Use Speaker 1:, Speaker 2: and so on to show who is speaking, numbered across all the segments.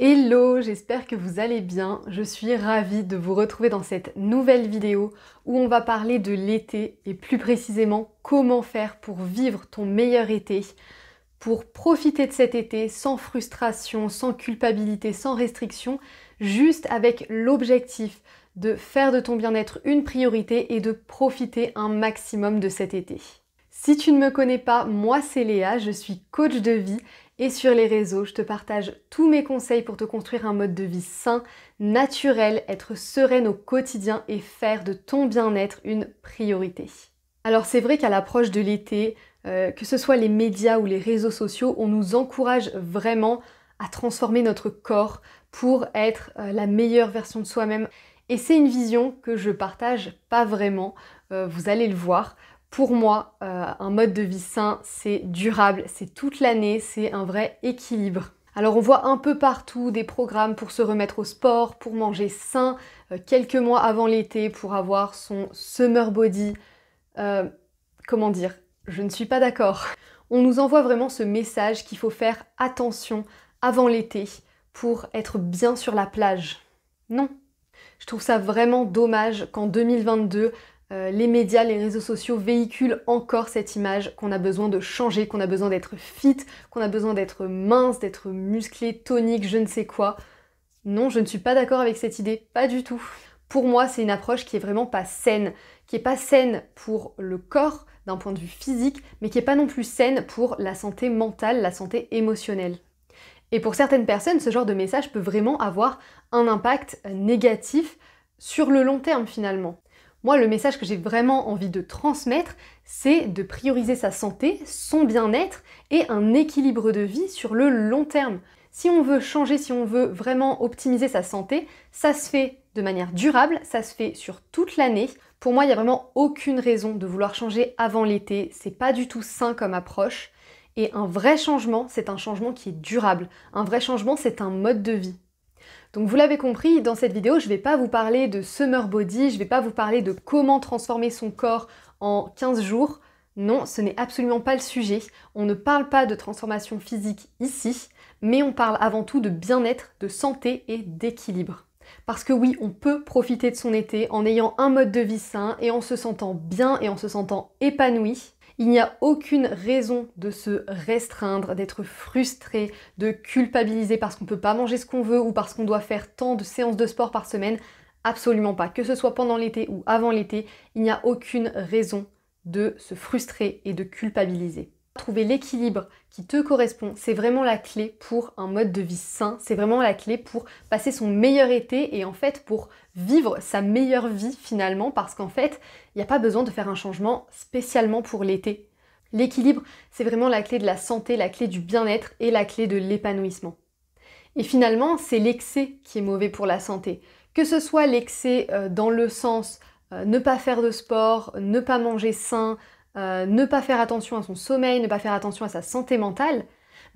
Speaker 1: Hello, j'espère que vous allez bien. Je suis ravie de vous retrouver dans cette nouvelle vidéo où on va parler de l'été et plus précisément comment faire pour vivre ton meilleur été, pour profiter de cet été sans frustration, sans culpabilité, sans restriction, juste avec l'objectif de faire de ton bien-être une priorité et de profiter un maximum de cet été. Si tu ne me connais pas, moi c'est Léa, je suis coach de vie et sur les réseaux, je te partage tous mes conseils pour te construire un mode de vie sain, naturel, être sereine au quotidien et faire de ton bien-être une priorité. Alors c'est vrai qu'à l'approche de l'été, que ce soit les médias ou les réseaux sociaux, on nous encourage vraiment à transformer notre corps pour être la meilleure version de soi-même. Et c'est une vision que je partage pas vraiment, vous allez le voir. Pour moi, un mode de vie sain, c'est durable, c'est toute l'année, c'est un vrai équilibre. Alors on voit un peu partout des programmes pour se remettre au sport, pour manger sain, quelques mois avant l'été, pour avoir son summer body. Comment dire? Je ne suis pas d'accord. On nous envoie vraiment ce message qu'il faut faire attention avant l'été pour être bien sur la plage. Non. Je trouve ça vraiment dommage qu'en 2022, les médias, les réseaux sociaux véhiculent encore cette image qu'on a besoin de changer, qu'on a besoin d'être fit, qu'on a besoin d'être mince, d'être musclé, tonique, je ne sais quoi. Non, je ne suis pas d'accord avec cette idée, pas du tout. Pour moi, c'est une approche qui est vraiment pas saine, qui est pas saine pour le corps d'un point de vue physique, mais qui est pas non plus saine pour la santé mentale, la santé émotionnelle. Et pour certaines personnes, ce genre de message peut vraiment avoir un impact négatif sur le long terme finalement. Moi, le message que j'ai vraiment envie de transmettre, c'est de prioriser sa santé, son bien-être et un équilibre de vie sur le long terme. Si on veut changer, si on veut vraiment optimiser sa santé, ça se fait de manière durable, ça se fait sur toute l'année. Pour moi, il n'y a vraiment aucune raison de vouloir changer avant l'été, c'est pas du tout sain comme approche. Et un vrai changement, c'est un changement qui est durable. Un vrai changement, c'est un mode de vie. Donc vous l'avez compris, dans cette vidéo, je ne vais pas vous parler de summer body, je ne vais pas vous parler de comment transformer son corps en 15 jours. Non, ce n'est absolument pas le sujet. On ne parle pas de transformation physique ici, mais on parle avant tout de bien-être, de santé et d'équilibre. Parce que oui, on peut profiter de son été en ayant un mode de vie sain et en se sentant bien et en se sentant épanoui. Il n'y a aucune raison de se restreindre, d'être frustré, de culpabiliser parce qu'on ne peut pas manger ce qu'on veut ou parce qu'on doit faire tant de séances de sport par semaine. Absolument pas. Que ce soit pendant l'été ou avant l'été, il n'y a aucune raison de se frustrer et de culpabiliser. Trouver l'équilibre qui te correspond, c'est vraiment la clé pour un mode de vie sain, c'est vraiment la clé pour passer son meilleur été et en fait pour vivre sa meilleure vie finalement parce qu'en fait, il n'y a pas besoin de faire un changement spécialement pour l'été. L'équilibre, c'est vraiment la clé de la santé, la clé du bien-être et la clé de l'épanouissement. Et finalement, c'est l'excès qui est mauvais pour la santé. Que ce soit l'excès dans le sens ne pas faire de sport, ne pas manger sain, ne pas faire attention à son sommeil, ne pas faire attention à sa santé mentale,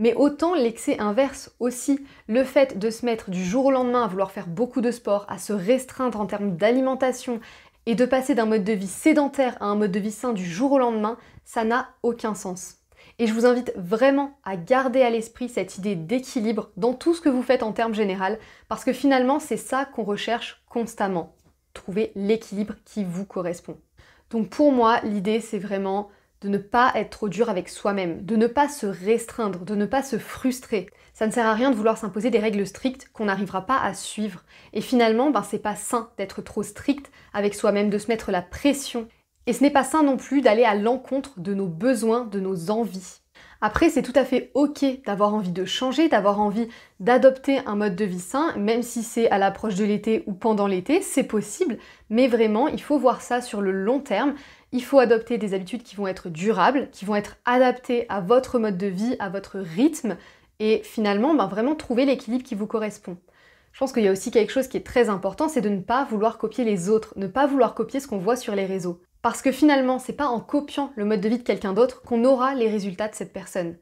Speaker 1: mais autant l'excès inverse aussi, le fait de se mettre du jour au lendemain à vouloir faire beaucoup de sport, à se restreindre en termes d'alimentation et de passer d'un mode de vie sédentaire à un mode de vie sain du jour au lendemain, ça n'a aucun sens. Et je vous invite vraiment à garder à l'esprit cette idée d'équilibre dans tout ce que vous faites en termes généraux, parce que finalement c'est ça qu'on recherche constamment, trouver l'équilibre qui vous correspond. Donc pour moi, l'idée c'est vraiment de ne pas être trop dur avec soi-même, de ne pas se restreindre, de ne pas se frustrer. Ça ne sert à rien de vouloir s'imposer des règles strictes qu'on n'arrivera pas à suivre. Et finalement, c'est pas sain d'être trop strict avec soi-même, de se mettre la pression. Et ce n'est pas sain non plus d'aller à l'encontre de nos besoins, de nos envies. Après, c'est tout à fait ok d'avoir envie de changer, d'avoir envie d'adopter un mode de vie sain, même si c'est à l'approche de l'été ou pendant l'été, c'est possible, mais vraiment, il faut voir ça sur le long terme. Il faut adopter des habitudes qui vont être durables, qui vont être adaptées à votre mode de vie, à votre rythme, et finalement, vraiment trouver l'équilibre qui vous correspond. Je pense qu'il y a aussi quelque chose qui est très important, c'est de ne pas vouloir copier les autres, ne pas vouloir copier ce qu'on voit sur les réseaux. Parce que finalement, c'est pas en copiant le mode de vie de quelqu'un d'autre qu'on aura les résultats de cette personne.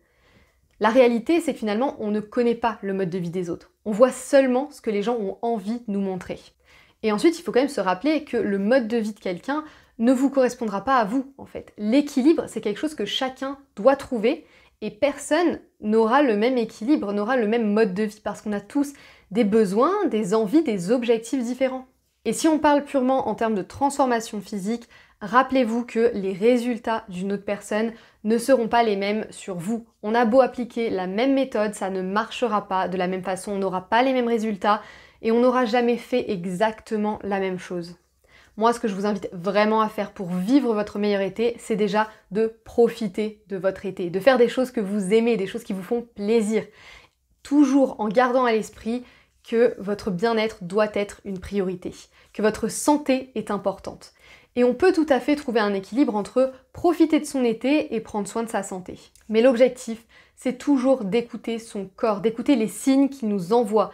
Speaker 1: La réalité, c'est que finalement, on ne connaît pas le mode de vie des autres. On voit seulement ce que les gens ont envie de nous montrer. Et ensuite, il faut quand même se rappeler que le mode de vie de quelqu'un ne vous correspondra pas à vous, en fait. L'équilibre, c'est quelque chose que chacun doit trouver et personne n'aura le même équilibre, n'aura le même mode de vie parce qu'on a tous des besoins, des envies, des objectifs différents. Et si on parle purement en termes de transformation physique, rappelez-vous que les résultats d'une autre personne ne seront pas les mêmes sur vous. On a beau appliquer la même méthode, ça ne marchera pas de la même façon, on n'aura pas les mêmes résultats et on n'aura jamais fait exactement la même chose. Moi, ce que je vous invite vraiment à faire pour vivre votre meilleur été, c'est déjà de profiter de votre été, de faire des choses que vous aimez, des choses qui vous font plaisir. Toujours en gardant à l'esprit que votre bien-être doit être une priorité, que votre santé est importante. Et on peut tout à fait trouver un équilibre entre profiter de son été et prendre soin de sa santé. Mais l'objectif, c'est toujours d'écouter son corps, d'écouter les signes qu'il nous envoie.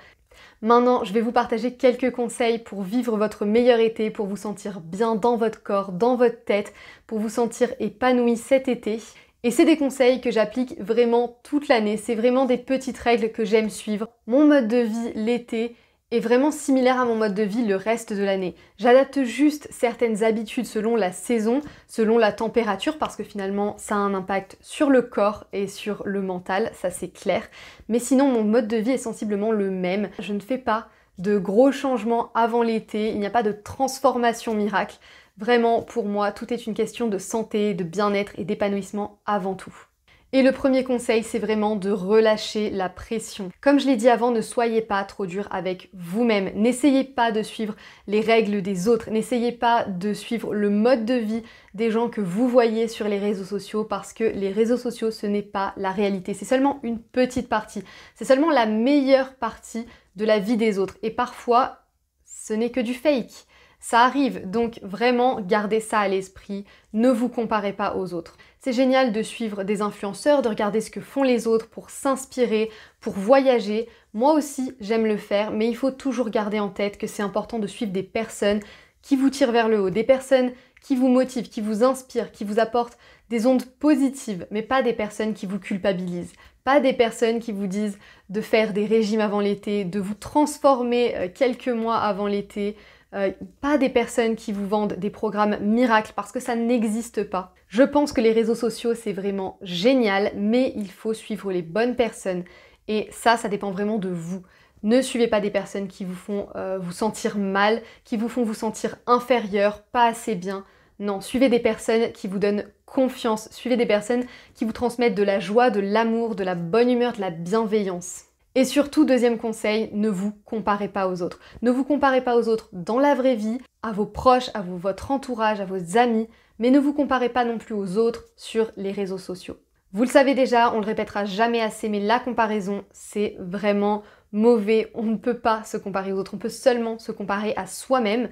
Speaker 1: Maintenant, je vais vous partager quelques conseils pour vivre votre meilleur été, pour vous sentir bien dans votre corps, dans votre tête, pour vous sentir épanoui cet été. Et c'est des conseils que j'applique vraiment toute l'année, c'est vraiment des petites règles que j'aime suivre. Mon mode de vie l'été est vraiment similaire à mon mode de vie le reste de l'année. J'adapte juste certaines habitudes selon la saison, selon la température, parce que finalement ça a un impact sur le corps et sur le mental, ça c'est clair. Mais sinon mon mode de vie est sensiblement le même. Je ne fais pas de gros changements avant l'été, il n'y a pas de transformation miracle. Vraiment, pour moi, tout est une question de santé, de bien-être et d'épanouissement avant tout. Et le premier conseil, c'est vraiment de relâcher la pression. Comme je l'ai dit avant, ne soyez pas trop dur avec vous-même. N'essayez pas de suivre les règles des autres. N'essayez pas de suivre le mode de vie des gens que vous voyez sur les réseaux sociaux parce que les réseaux sociaux, ce n'est pas la réalité. C'est seulement une petite partie. C'est seulement la meilleure partie de la vie des autres. Et parfois, ce n'est que du fake. Ça arrive, donc vraiment gardez ça à l'esprit, ne vous comparez pas aux autres. C'est génial de suivre des influenceurs, de regarder ce que font les autres pour s'inspirer, pour voyager. Moi aussi, j'aime le faire, mais il faut toujours garder en tête que c'est important de suivre des personnes qui vous tirent vers le haut, des personnes qui vous motivent, qui vous inspirent, qui vous apportent des ondes positives, mais pas des personnes qui vous culpabilisent. Pas des personnes qui vous disent de faire des régimes avant l'été, de vous transformer quelques mois avant l'été, pas des personnes qui vous vendent des programmes miracles parce que ça n'existe pas. Je pense que les réseaux sociaux c'est vraiment génial, mais il faut suivre les bonnes personnes et ça dépend vraiment de vous. Ne suivez pas des personnes qui vous font vous sentir mal, qui vous font vous sentir inférieur, pas assez bien. Non, suivez des personnes qui vous donnent confiance, suivez des personnes qui vous transmettent de la joie, de l'amour, de la bonne humeur, de la bienveillance. Et surtout, deuxième conseil, ne vous comparez pas aux autres. Ne vous comparez pas aux autres dans la vraie vie, à vos proches, à votre entourage, à vos amis, mais ne vous comparez pas non plus aux autres sur les réseaux sociaux. Vous le savez déjà, on le répétera jamais assez, mais la comparaison, c'est vraiment mauvais. On ne peut pas se comparer aux autres, on peut seulement se comparer à soi-même.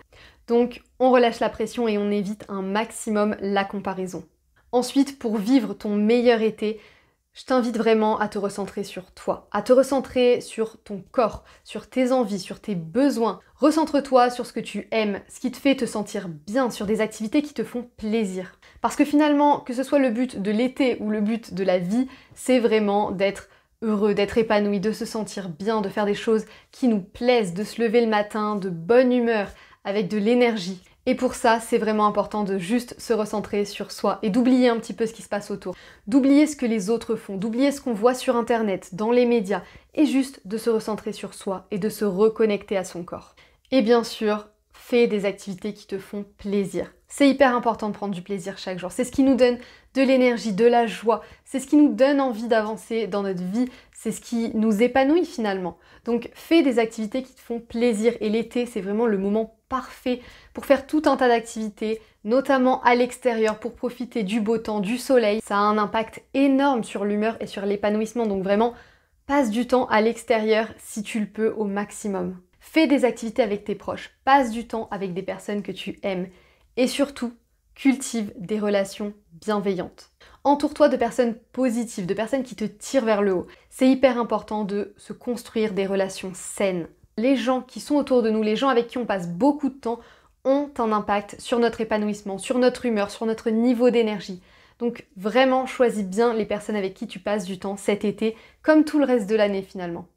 Speaker 1: Donc, on relâche la pression et on évite un maximum la comparaison. Ensuite, pour vivre ton meilleur été, je t'invite vraiment à te recentrer sur toi, à te recentrer sur ton corps, sur tes envies, sur tes besoins. Recentre-toi sur ce que tu aimes, ce qui te fait te sentir bien, sur des activités qui te font plaisir. Parce que finalement, que ce soit le but de l'été ou le but de la vie, c'est vraiment d'être heureux, d'être épanoui, de se sentir bien, de faire des choses qui nous plaisent, de se lever le matin de bonne humeur, avec de l'énergie. Et pour ça, c'est vraiment important de juste se recentrer sur soi et d'oublier un petit peu ce qui se passe autour, d'oublier ce que les autres font, d'oublier ce qu'on voit sur internet, dans les médias, et juste de se recentrer sur soi et de se reconnecter à son corps. Et bien sûr, fais des activités qui te font plaisir. C'est hyper important de prendre du plaisir chaque jour. C'est ce qui nous donne de l'énergie, de la joie. C'est ce qui nous donne envie d'avancer dans notre vie. C'est ce qui nous épanouit finalement. Donc fais des activités qui te font plaisir. Et l'été, c'est vraiment le moment parfait pour faire tout un tas d'activités, notamment à l'extérieur, pour profiter du beau temps, du soleil. Ça a un impact énorme sur l'humeur et sur l'épanouissement. Donc vraiment, passe du temps à l'extérieur si tu le peux au maximum. Fais des activités avec tes proches. Passe du temps avec des personnes que tu aimes. Et surtout, cultive des relations bienveillantes. Entoure-toi de personnes positives, de personnes qui te tirent vers le haut. C'est hyper important de se construire des relations saines. Les gens qui sont autour de nous, les gens avec qui on passe beaucoup de temps, ont un impact sur notre épanouissement, sur notre humeur, sur notre niveau d'énergie. Donc vraiment, choisis bien les personnes avec qui tu passes du temps cet été, comme tout le reste de l'année finalement.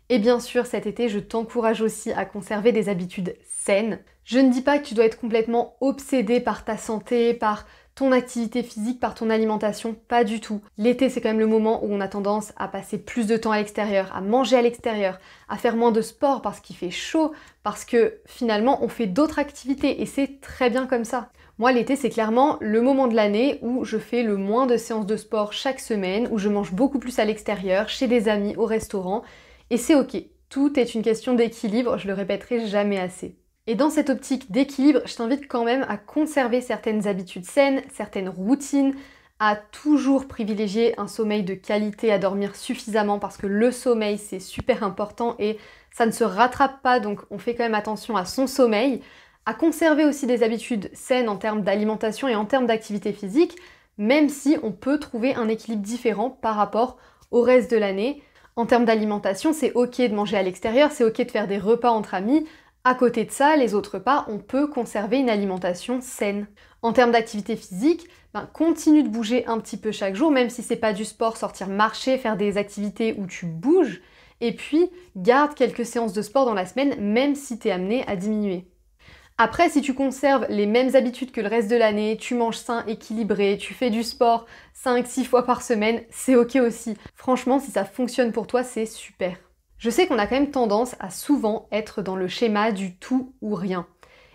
Speaker 1: Et bien sûr, cet été, je t'encourage aussi à conserver des habitudes saines. Je ne dis pas que tu dois être complètement obsédé par ta santé, par ton activité physique par ton alimentation, pas du tout. L'été, c'est quand même le moment où on a tendance à passer plus de temps à l'extérieur, à manger à l'extérieur, à faire moins de sport parce qu'il fait chaud, parce que finalement on fait d'autres activités et c'est très bien comme ça. Moi, l'été, c'est clairement le moment de l'année où je fais le moins de séances de sport chaque semaine, où je mange beaucoup plus à l'extérieur, chez des amis, au restaurant, et c'est ok. Tout est une question d'équilibre, je le répéterai jamais assez. Et dans cette optique d'équilibre, je t'invite quand même à conserver certaines habitudes saines, certaines routines, à toujours privilégier un sommeil de qualité, à dormir suffisamment parce que le sommeil c'est super important et ça ne se rattrape pas, donc on fait quand même attention à son sommeil, à conserver aussi des habitudes saines en termes d'alimentation et en termes d'activité physique, même si on peut trouver un équilibre différent par rapport au reste de l'année. En termes d'alimentation, c'est ok de manger à l'extérieur, c'est ok de faire des repas entre amis. À côté de ça, les autres repas, on peut conserver une alimentation saine. En termes d'activité physique, continue de bouger un petit peu chaque jour, même si c'est pas du sport, sortir marcher, faire des activités où tu bouges. Et puis, garde quelques séances de sport dans la semaine, même si tu es amené à diminuer. Après, si tu conserves les mêmes habitudes que le reste de l'année, tu manges sain, équilibré, tu fais du sport 5-6 fois par semaine, c'est ok aussi. Franchement, si ça fonctionne pour toi, c'est super. Je sais qu'on a quand même tendance à souvent être dans le schéma du tout ou rien.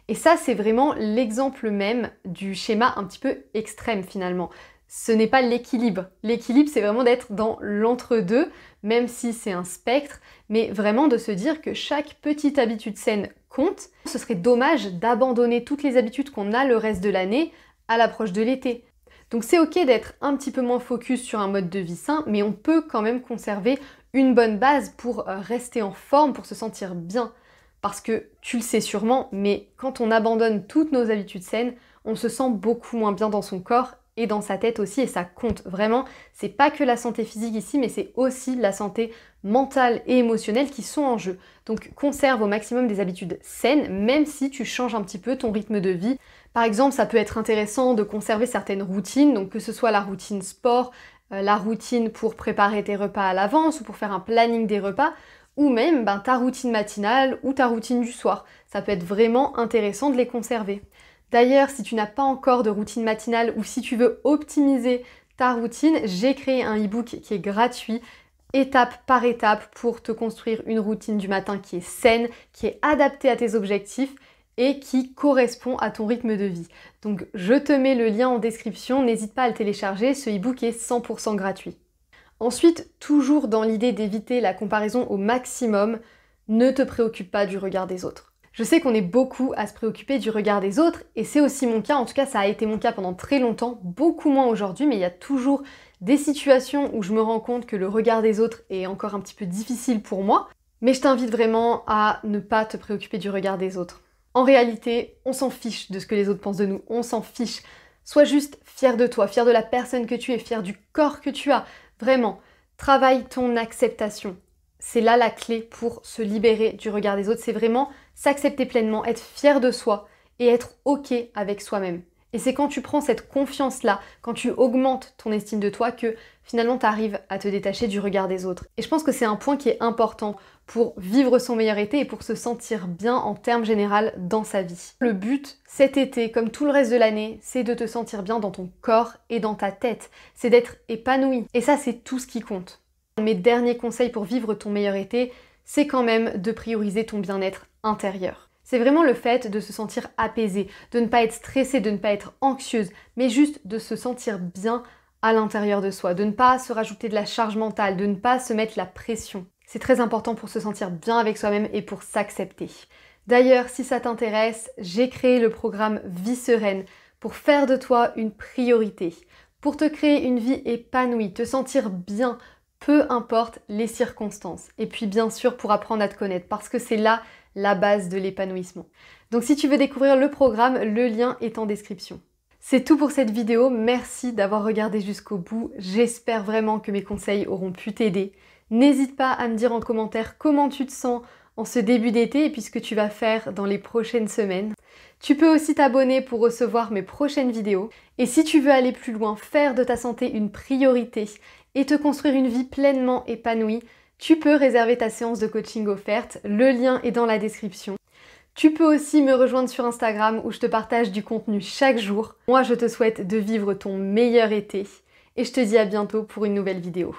Speaker 1: Et ça, c'est vraiment l'exemple même du schéma un petit peu extrême finalement. Ce n'est pas l'équilibre. L'équilibre, c'est vraiment d'être dans l'entre-deux, même si c'est un spectre, mais vraiment de se dire que chaque petite habitude saine compte. Ce serait dommage d'abandonner toutes les habitudes qu'on a le reste de l'année à l'approche de l'été. Donc c'est ok d'être un petit peu moins focus sur un mode de vie sain, mais on peut quand même conserver une bonne base pour rester en forme, pour se sentir bien. Parce que tu le sais sûrement, mais quand on abandonne toutes nos habitudes saines, on se sent beaucoup moins bien dans son corps et dans sa tête aussi, et ça compte vraiment. C'est pas que la santé physique ici, mais c'est aussi la santé mentale et émotionnelle qui sont en jeu. Donc conserve au maximum des habitudes saines, même si tu changes un petit peu ton rythme de vie. Par exemple, ça peut être intéressant de conserver certaines routines, donc que ce soit la routine sport, la routine pour préparer tes repas à l'avance ou pour faire un planning des repas, ou même ta routine matinale ou ta routine du soir. Ça peut être vraiment intéressant de les conserver. D'ailleurs, si tu n'as pas encore de routine matinale ou si tu veux optimiser ta routine, j'ai créé un e-book qui est gratuit, étape par étape, pour te construire une routine du matin qui est saine, qui est adaptée à tes objectifs et qui correspond à ton rythme de vie. Donc je te mets le lien en description, n'hésite pas à le télécharger, ce e-book est 100% gratuit. Ensuite, toujours dans l'idée d'éviter la comparaison au maximum, ne te préoccupe pas du regard des autres. Je sais qu'on est beaucoup à se préoccuper du regard des autres et c'est aussi mon cas, en tout cas ça a été mon cas pendant très longtemps, beaucoup moins aujourd'hui, mais il y a toujours des situations où je me rends compte que le regard des autres est encore un petit peu difficile pour moi, mais je t'invite vraiment à ne pas te préoccuper du regard des autres. En réalité, on s'en fiche de ce que les autres pensent de nous, on s'en fiche. Sois juste fier de toi, fier de la personne que tu es, fier du corps que tu as. Vraiment, travaille ton acceptation. C'est là la clé pour se libérer du regard des autres. C'est vraiment s'accepter pleinement, être fier de soi et être ok avec soi-même. Et c'est quand tu prends cette confiance-là, quand tu augmentes ton estime de toi, que finalement tu arrives à te détacher du regard des autres. Et je pense que c'est un point qui est important pour vivre son meilleur été et pour se sentir bien en termes généraux dans sa vie. Le but cet été, comme tout le reste de l'année, c'est de te sentir bien dans ton corps et dans ta tête. C'est d'être épanoui. Et ça, c'est tout ce qui compte. Mes derniers conseils pour vivre ton meilleur été, c'est quand même de prioriser ton bien-être intérieur. C'est vraiment le fait de se sentir apaisé, de ne pas être stressé, de ne pas être anxieuse, mais juste de se sentir bien à l'intérieur de soi, de ne pas se rajouter de la charge mentale, de ne pas se mettre la pression. C'est très important pour se sentir bien avec soi-même et pour s'accepter. D'ailleurs, si ça t'intéresse, j'ai créé le programme Vie Sereine pour faire de toi une priorité, pour te créer une vie épanouie, te sentir bien, peu importe les circonstances. Et puis bien sûr pour apprendre à te connaître, parce que c'est là la base de l'épanouissement. Donc si tu veux découvrir le programme, le lien est en description. C'est tout pour cette vidéo, merci d'avoir regardé jusqu'au bout, j'espère vraiment que mes conseils auront pu t'aider. N'hésite pas à me dire en commentaire comment tu te sens en ce début d'été et puis ce que tu vas faire dans les prochaines semaines. Tu peux aussi t'abonner pour recevoir mes prochaines vidéos. Et si tu veux aller plus loin, faire de ta santé une priorité et te construire une vie pleinement épanouie, tu peux réserver ta séance de coaching offerte, le lien est dans la description. Tu peux aussi me rejoindre sur Instagram où je te partage du contenu chaque jour. Moi, je te souhaite de vivre ton meilleur été et je te dis à bientôt pour une nouvelle vidéo.